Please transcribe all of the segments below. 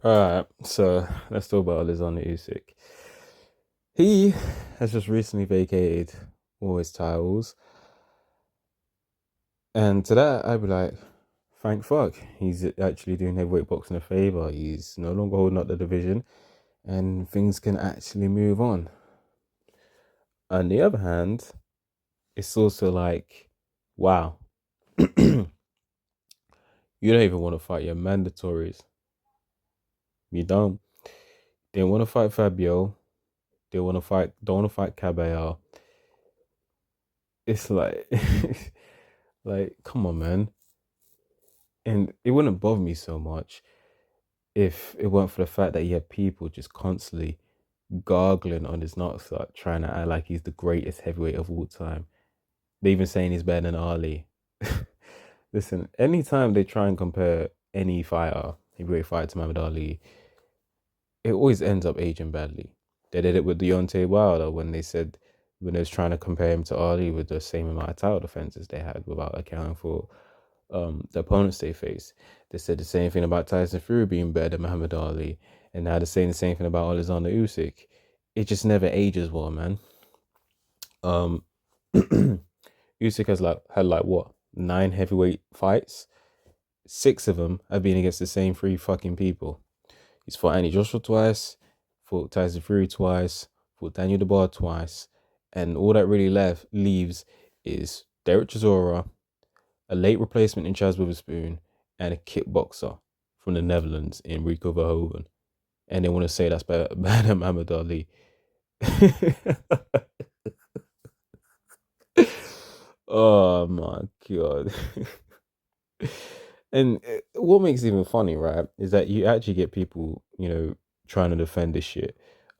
All right, so let's talk about Oleksandr Usyk. He has just recently vacated all his titles, and to that, I'd be like, thank fuck. He's actually doing heavyweight boxing a favor. He's no longer holding up the division, and things can actually move on. On the other hand, it's also like, wow, you don't even want to fight your mandatories. You don't. They want to fight Fabio. They want to fight. Don't want to fight Cabello. It's like, like, come on, man. And it wouldn't bother me so much if it weren't for the fact that you have people just constantly gargling on his nutsack, trying to act like he's the greatest heavyweight of all time. They even saying he's better than Ali. Listen, anytime they try and compare any fighter, heavyweight fighter to Muhammad Ali, it always ends up aging badly. They did it with Deontay Wilder when they was trying to compare him to Ali with the same amount of title defenses they had without accounting for the opponents they face. They said the same thing about Tyson Fury being better than Muhammad Ali, and now they're saying the same thing about Alexander Usyk. It just never ages well, man. Um, Usyk has had like what 9 heavyweight fights. 6 of them have been against the same 3 fucking people. He's fought Andy Joshua twice, fought Tyson Fury twice, fought Daniel Dubois twice, and all that really left leaves is Derek Chisora, a late replacement in Chaz Witherspoon, and a kickboxer from the Netherlands in Rico Verhoeven. And they want to say that's better than Muhammad Ali. Oh my god. And what makes it even funny, right, is that you actually get people, trying to defend this shit.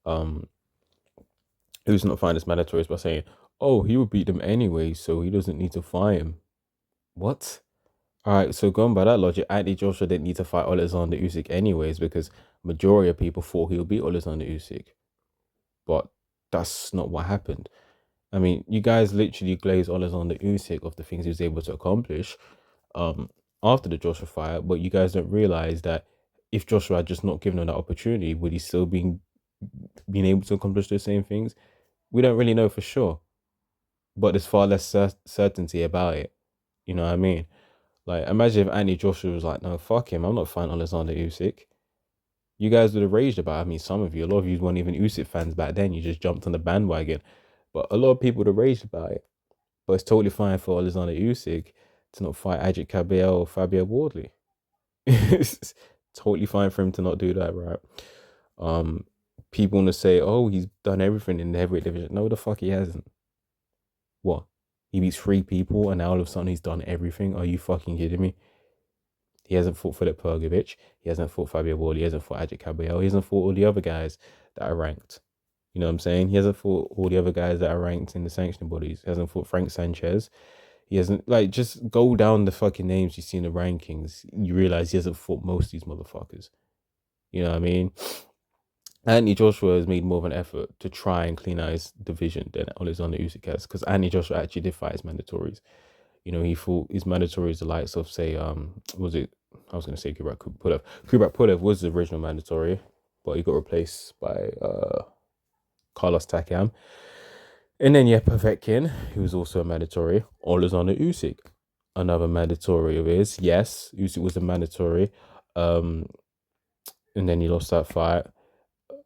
Um, who's not fine as mandatories by saying, "Oh, he would beat them anyway, so he doesn't need to fight him." What? All right, so going by that logic, Anthony Joshua didn't need to fight Alexander Usyk anyways because majority of people thought he'll beat Alexander Usyk, but that's not what happened. I mean, you guys literally glazed Alexander Usyk of the things he was able to accomplish um, after the Joshua fight, but you guys don't realize that if Joshua had just not given him that opportunity, would he still being able to accomplish those same things? We don't really know for sure, but there's far less certainty about it. You know what I mean? Like, imagine if Andy Joshua was like, "No, fuck him, I'm not fighting Alexander Usyk." You guys would have raged about it. I mean, some of you, a lot of you weren't even Usyk fans back then. You just jumped on the bandwagon. But a lot of people would have raged about it. But it's totally fine for Alexander Usyk to not fight Ajit Cabello or Fabio Wardley. It's totally fine for him to not do that, right? Um, People want to say, "Oh, he's done everything in the heavyweight division." No, the fuck he hasn't. What? He beats 3 people and now all of a sudden he's done everything? Are you fucking kidding me? He hasn't fought Filip Pergovic. He hasn't fought Fabio Wardley. He hasn't fought Ajit Cabello. He hasn't fought all the other guys that are ranked. You know what I'm saying? He hasn't fought all the other guys that are ranked in the sanctioning bodies. He hasn't fought Frank Sanchez. He hasn't, like, just go down the fucking names you see in the rankings. You realize he hasn't fought most of these motherfuckers. You know what I mean? Anthony Joshua has made more of an effort to try and clean out his division than Alexander Usyk has, because Anthony Joshua actually did fight his mandatories. He fought his mandatories the likes of, say, was it? I was going to say Kubrat Pulev. Kubrat Pulev was the original mandatory, but he got replaced by Carlos Takam. And then, yeah, Povetkin, who was also a mandatory. Alexander Usyk, another mandatory of his. Yes, Usyk was a mandatory. And then he lost that fight,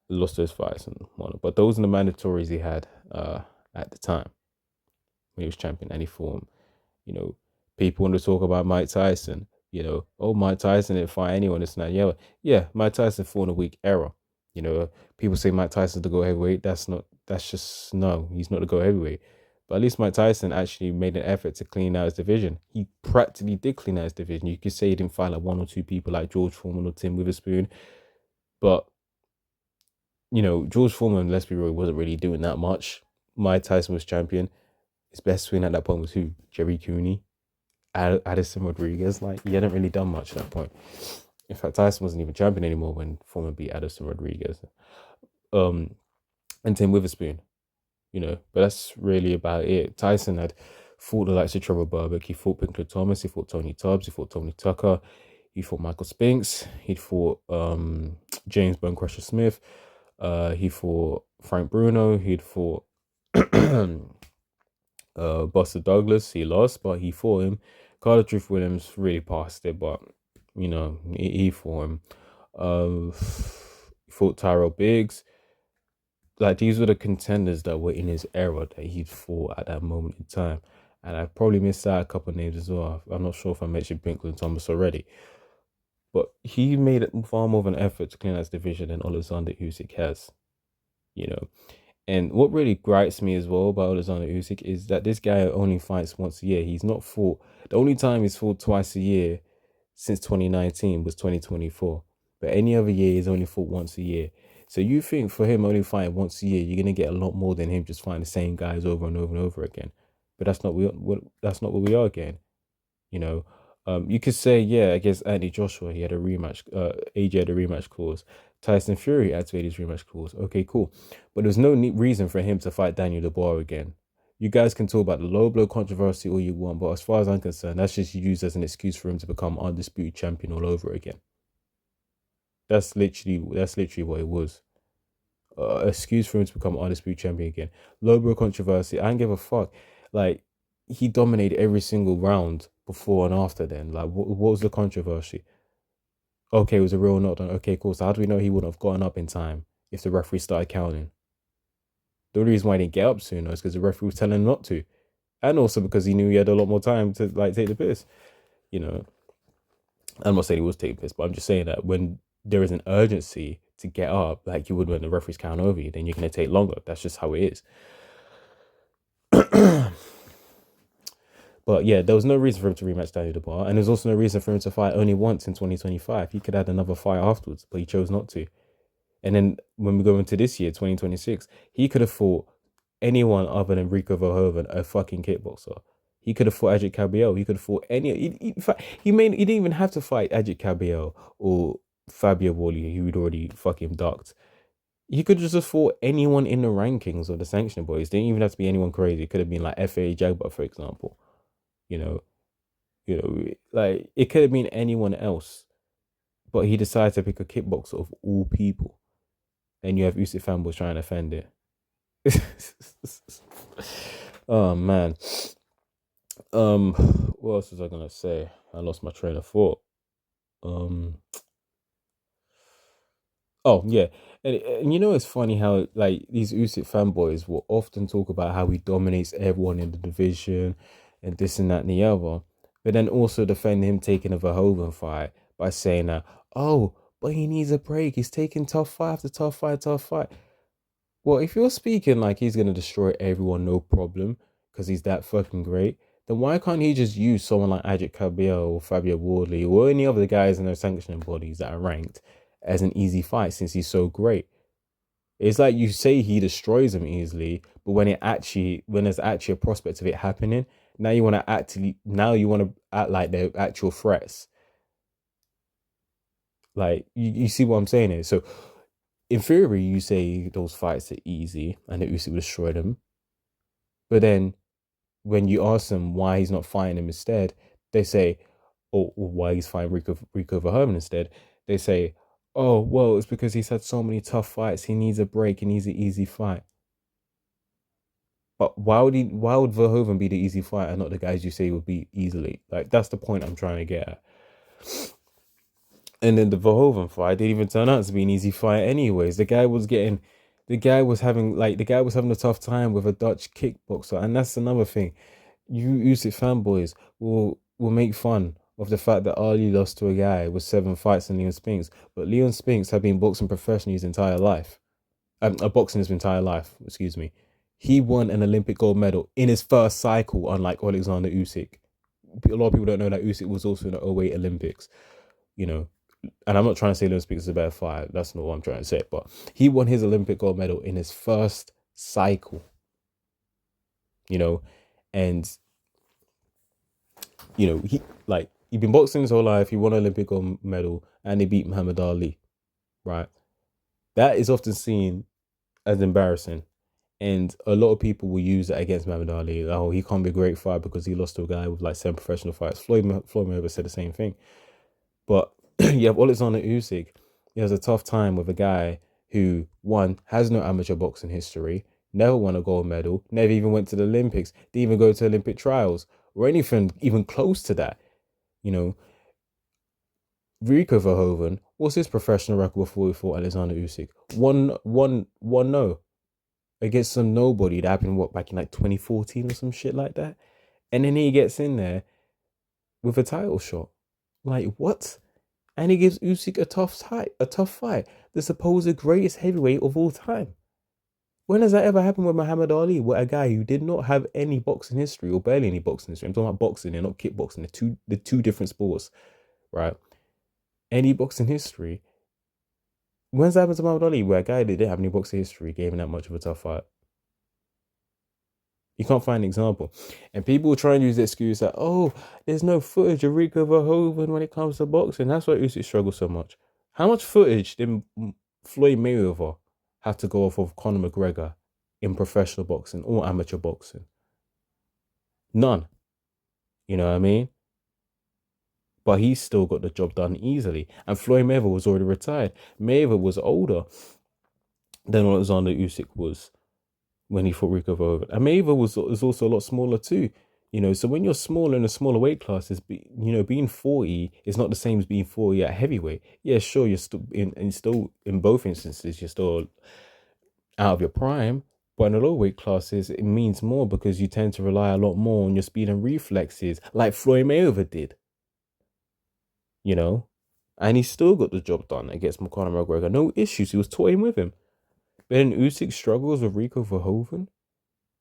lost those fights and whatnot. But those are the mandatories he had at the time when he was champion, and he fought him. People want to talk about Mike Tyson. Oh, Mike Tyson didn't fight anyone. It's not. Yeah. Mike Tyson fought in a weak era. People say Mike Tyson's the go heavyweight. That's just no. He's not the go heavyweight. But at least Mike Tyson actually made an effort to clean out his division. He practically did clean out his division. You could say he didn't fight like 1 or 2 people like George Foreman or Tim Witherspoon, but George Foreman, let's be real, wasn't really doing that much. Mike Tyson was champion. His best win at that point was who? Jerry Cooney, Addison Rodriguez. Like, he hadn't really done much at that point. In fact, Tyson wasn't even champion anymore when Foreman beat Addison Rodriguez. And Tim Witherspoon, but that's really about it. Tyson had fought the likes of Trevor Burbick. He fought Pinkley Thomas. He fought Tony Tubbs. He fought Tony Tucker. He fought Michael Spinks. He fought James Bone Crusher Smith. He fought Frank Bruno. He'd fought Buster Douglas. He lost, but he fought him. Carter Truth Williams really passed it, but he fought him. He fought Tyrell Biggs. Like these were the contenders that were in his era that he'd fought at that moment in time. And I probably missed out a couple of names as well. I'm not sure if I mentioned Brinkley and Thomas already. But he made it far more of an effort to clean that division than Oleksandr Usyk has, you know. And what really gripes me as well about Oleksandr Usyk is that this guy only fights once a year. He's not fought. The only time he's fought twice a year since 2019 was 2024. But any other year, he's only fought once a year. So you think for him only fighting once a year, you're gonna get a lot more than him just fighting the same guys over and over and over again. But that's not what we are getting. You know, you could say, yeah, against Anthony Joshua, he had a rematch. AJ had a rematch clause. Tyson Fury activated his rematch clause. Okay, cool. But there's no reason for him to fight Daniel Dubois again. You guys can talk about the low blow controversy all you want, but as far as I'm concerned, that's just used as an excuse for him to become undisputed champion all over again. That's literally what it was. Excuse for him to become undisputed champion again. Low blow controversy. I don't give a fuck. Like he dominated every single round before and after. Then, like, what was the controversy? Okay, it was a real knockdown. Okay, cool. So how do we know he wouldn't have gotten up in time if the referee started counting? The only reason why he didn't get up sooner is because the referee was telling him not to, and also because he knew he had a lot more time to like take the piss. You know, I'm not saying he was taking piss, but I'm just saying that when there is an urgency to get up, like you would when the referees count over you, then you're gonna take longer. That's just how it is. But yeah, there was no reason for him to rematch Daniel Dubois, and there's also no reason for him to fight only once in 2025. He could have had another fight afterwards, but he chose not to. And then when we go into this year, 2026, he could have fought anyone other than Rico Verhoeven, a fucking kickboxer. He could have fought Ajit Cabiel. He could have fought any. He didn't even have to fight Ajit Cabiel or Fabio Wally, who would already fucking ducked. He could have just fought anyone in the rankings of the sanctioning bodies. Didn't even have to be anyone crazy. It could have been like FA Jagba, for example. You know, like it could have been anyone else, but he decided to pick a kickboxer of all people, and you have Usyk fanboys trying to defend it. Oh man. What else was I gonna say? I lost my train of thought. Um, oh yeah, and you know it's funny how like these Usyk fanboys will often talk about how he dominates everyone in the division, and this and that and the other, but then also defend him taking a Verhoeven fight by saying that, oh, but he needs a break. He's taking tough fight after tough fight, tough fight. Well, if you're speaking like he's gonna destroy everyone, no problem, because he's that fucking great, then why can't he just use someone like Ajit Cabiel or Fabio Wardley or any other guys in their sanctioning bodies that are ranked as an easy fight since he's so great? It's like you say he destroys them easily, but when there's actually a prospect of it happening, now you want to act like they're actual threats. Like you see what I'm saying here? So in theory, you say those fights are easy and that Usyk will destroy them. But then when you ask them why he's not fighting him instead, they say, or why he's fighting Rico Verhoeven instead, they say, oh, well, it's because he's had so many tough fights. He needs a break. He needs an easy fight. But why would Verhoeven be the easy fight and not the guys you say would beat easily? Like, that's the point I'm trying to get at. And then the Verhoeven fight didn't even turn out to be an easy fight anyways. The guy was having a tough time with a Dutch kickboxer. And that's another thing. You Usyk fanboys will make fun of the fact that Ali lost to a guy with 7 fights in Leon Spinks. But Leon Spinks had been boxing professionally his entire life. Boxing his entire life, excuse me. He won an Olympic gold medal in his first cycle, unlike Oleksandr Usyk. A lot of people don't know that Usyk was also in the '08 Olympics, you know. And I'm not trying to say Leon Spinks is a better fighter. That's not what I'm trying to say. But he won his Olympic gold medal in his first cycle, you know. And, he'd been boxing his whole life. He won an Olympic gold medal and he beat Muhammad Ali, right? That is often seen as embarrassing. And a lot of people will use that against Muhammad Ali. Oh, he can't be a great fighter because he lost to a guy with like 7 professional fights. Floyd Mayweather said the same thing. But you have Oleksandr Usyk. He has a tough time with a guy who, one, has no amateur boxing history, never won a gold medal, never even went to the Olympics, didn't even go to Olympic trials or anything even close to that. You know, Rico Verhoeven, what's his professional record before he fought Alexander Usyk? One no against some nobody that happened what back in like 2014 or some shit like that, and then he gets in there with a title shot. Like what? And he gives Usyk a tough fight, the supposed greatest heavyweight of all time. When has that ever happened with Muhammad Ali, where a guy who did not have any boxing history or barely any boxing history? I'm talking about boxing and not kickboxing. The two different sports, right? Any boxing history. When's that happened to Muhammad Ali, where a guy that didn't have any boxing history gave him that much of a tough fight? You can't find an example. And people try and use the excuse that, oh, there's no footage of Rico Verhoeven when it comes to boxing. That's why Usyk struggles so much. How much footage did Floyd Mayweather have to go off of Conor McGregor in professional boxing or amateur boxing? None. You know what I mean? But he still got the job done easily. And Floyd Mayweather was already retired. Mayweather was older than Alexander Usyk was when he fought Rico Verhoeven. And Mayweather was also a lot smaller too. You know, so when you're smaller in a smaller weight classes, being 40 is not the same as being 40 at heavyweight. Yeah, sure, you're still in both instances, you're still out of your prime. But in the lower weight classes, it means more because you tend to rely a lot more on your speed and reflexes, like Floyd Mayweather did. You know, and he still got the job done against Conor McGregor. No issues. He was toying with him. But then Usyk struggles with Rico Verhoeven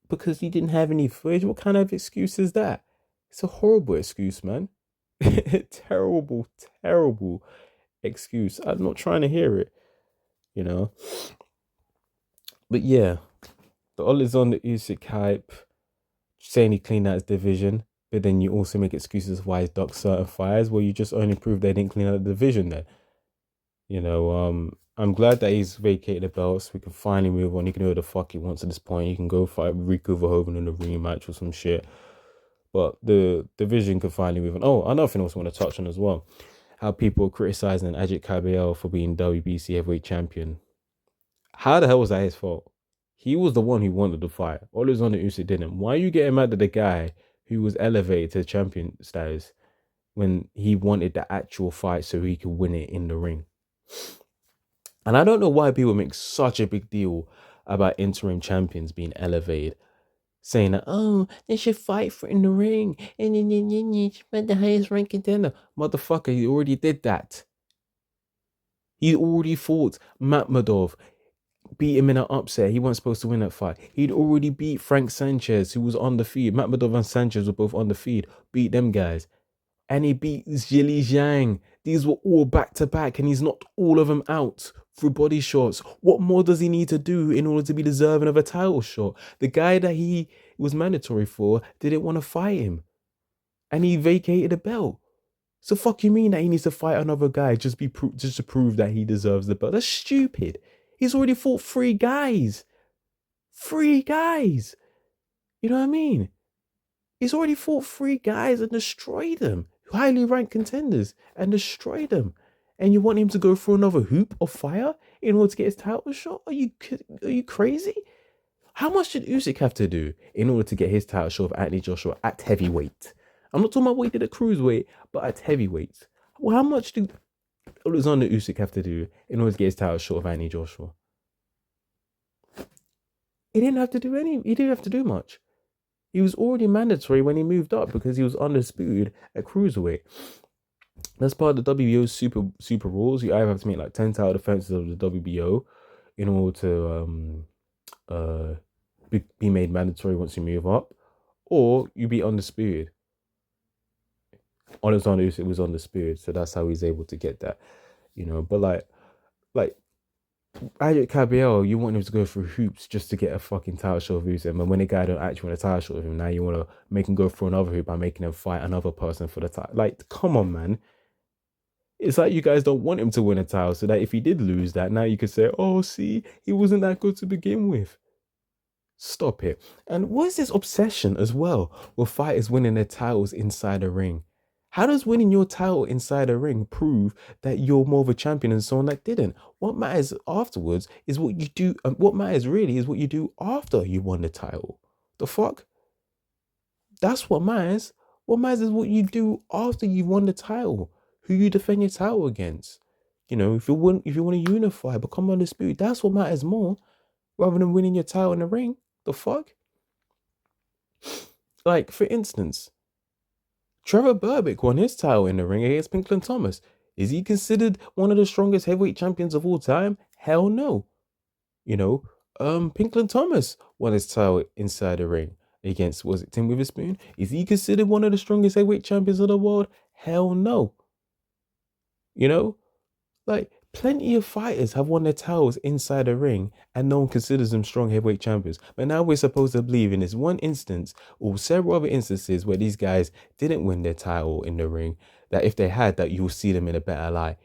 because he didn't have any footage. What kind of excuse is that? It's a horrible excuse, man. Terrible, terrible excuse. I'm not trying to hear it, you know. But yeah, the Oleksandr Usyk hype, saying he cleaned out his division, but then you also make excuses why he's ducked certain fires. Well, you just only prove they didn't clean out the division then. I'm glad that he's vacated the belts. We can finally move on. He can do what the fuck he wants at this point. He can go fight Rico Verhoeven in a rematch or some shit. But the division can finally move on. Oh, another thing I also want to touch on as well. How people are criticizing Ajit Kabayel for being WBC heavyweight champion. How the hell was that his fault? He was the one who wanted the fight. Alexander Usyk didn't. Why are you getting mad at the guy who was elevated to champion status when he wanted the actual fight so he could win it in the ring? And I don't know why people make such a big deal about interim champions being elevated, saying that, oh, they should fight for in the ring. And then the highest rank contender. Motherfucker, he already did that. He already fought Matmadov, beat him in an upset. He wasn't supposed to win that fight. He'd already beat Frank Sanchez, who was on the feed. Matmadov and Sanchez were both on the feed. Beat them guys. And he beat Zhili Zhang. These were all back to back, and he's knocked all of them out through body shots. What more does he need to do in order to be deserving of a title shot? The guy that he was mandatory for didn't want to fight him, and he vacated the belt. So fuck you mean that he needs to fight another guy just to prove that he deserves the belt? That's stupid. He's already fought three guys. Three guys. You know what I mean? He's already fought three guys and destroyed them, highly ranked contenders, and destroyed them. And you want him to go through another hoop of fire in order to get his title shot? Are you crazy? How much did Usyk have to do in order to get his title shot of Anthony Joshua at heavyweight? I'm not talking about what he did at cruiserweight, but at heavyweight. Well, how much did Alexander Usyk have to do in order to get his title shot of Anthony Joshua? He didn't have to do He didn't have to do much. He was already mandatory when he moved up because he was undisputed at cruiserweight. That's part of the WBO's super rules. You either have to make like 10 title defenses of the WBO in order to be made mandatory once you move up, or you be undisputed. Alexander Usyk was undisputed, so that's how he's able to get that, But like Ajit Kabayel, you want him to go through hoops just to get a fucking title shot of Usyk, and when the guy don't actually want a title shot of him, now you want to make him go through another hoop by making him fight another person for the title. Like, come on, man. It's like you guys don't want him to win a title, so that if he did lose that, now you could say, oh, see, he wasn't that good to begin with. Stop it. And what is this obsession as well with fighters winning their titles inside a ring? How does winning your title inside a ring prove that you're more of a champion than someone that didn't? What matters afterwards is what you do. What matters really is what you do after you won the title. The fuck? That's what matters. What matters is what you do after you've won the title. Who you defend your title against. If you want to unify, become undisputed, that's what matters more rather than winning your title in the ring. The fuck? Like, for instance, Trevor Burbick won his title in the ring against Pinklon Thomas. Is he considered one of the strongest heavyweight champions of all time? Hell no. You know, Pinklon Thomas won his title inside the ring against, was it Tim Witherspoon? Is he considered one of the strongest heavyweight champions of the world? Hell no. You know, like, plenty of fighters have won their titles inside the ring and no one considers them strong heavyweight champions. But now we're supposed to believe in this one instance or several other instances where these guys didn't win their title in the ring, that if they had, that you'll see them in a better light,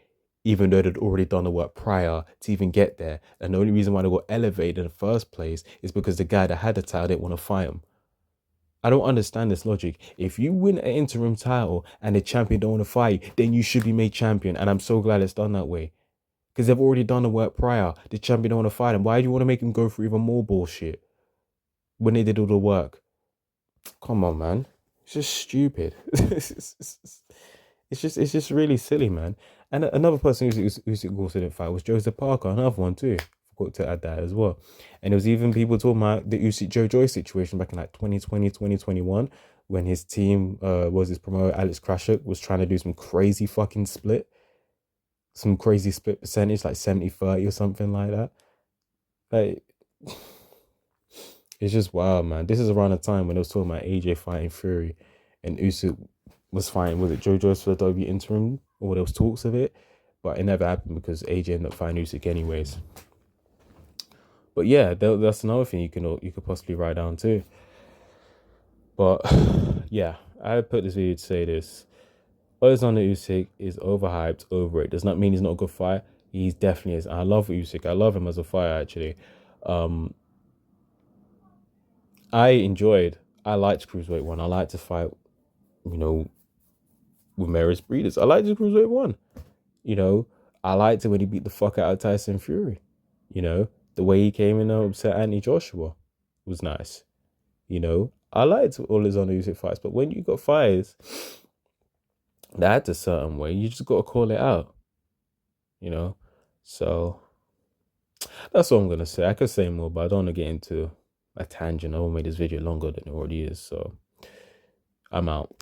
even though they'd already done the work prior to even get there. And the only reason why they got elevated in the first place is because the guy that had the title didn't want to fight him. I don't understand this logic. If you win an interim title and the champion don't want to fight, then you should be made champion. And I'm so glad it's done that way. Because they've already done the work prior. The champion don't want to fight him. Why do you want to make him go through even more bullshit when they did all the work? Come on, man. It's just stupid. It's just really silly, man. And another person who also didn't fight was Joseph Parker, another one too. Forgot to add that as well. And there was even people talking about the Usyk Joe Joyce situation back in like 2020, 2021, when his team was his promoter Alex Krashuk was trying to do some crazy fucking split. Some crazy split percentage, like 70-30 or something like that. Like, it's just wild, man. This is around the time when they was talking about AJ fighting Fury and Usyk was fighting, was it Joe Joyce for the W interim? Or there was talks of it, but it never happened because AJ ended up fighting Usyk anyways. But yeah, that's another thing you could possibly write down too. But yeah, I put this video to say this. Oleksandr Usyk is overhyped, overrated. Does not mean he's not a good fighter. He definitely is. I love Usyk. I love him as a fighter, actually. I liked Cruiserweight 1. I liked to fight, with Maris Breeders. I liked Cruiserweight 1. I liked it when he beat the fuck out of Tyson Fury. The way he came in and upset Anthony Joshua was nice. I liked all his other Usyk fights, but when you got fights that's a certain way, you just got to call it out. So that's all I'm gonna say. I could say more, but I don't want to get into a tangent. I won't make this video longer than it already is. So I'm out.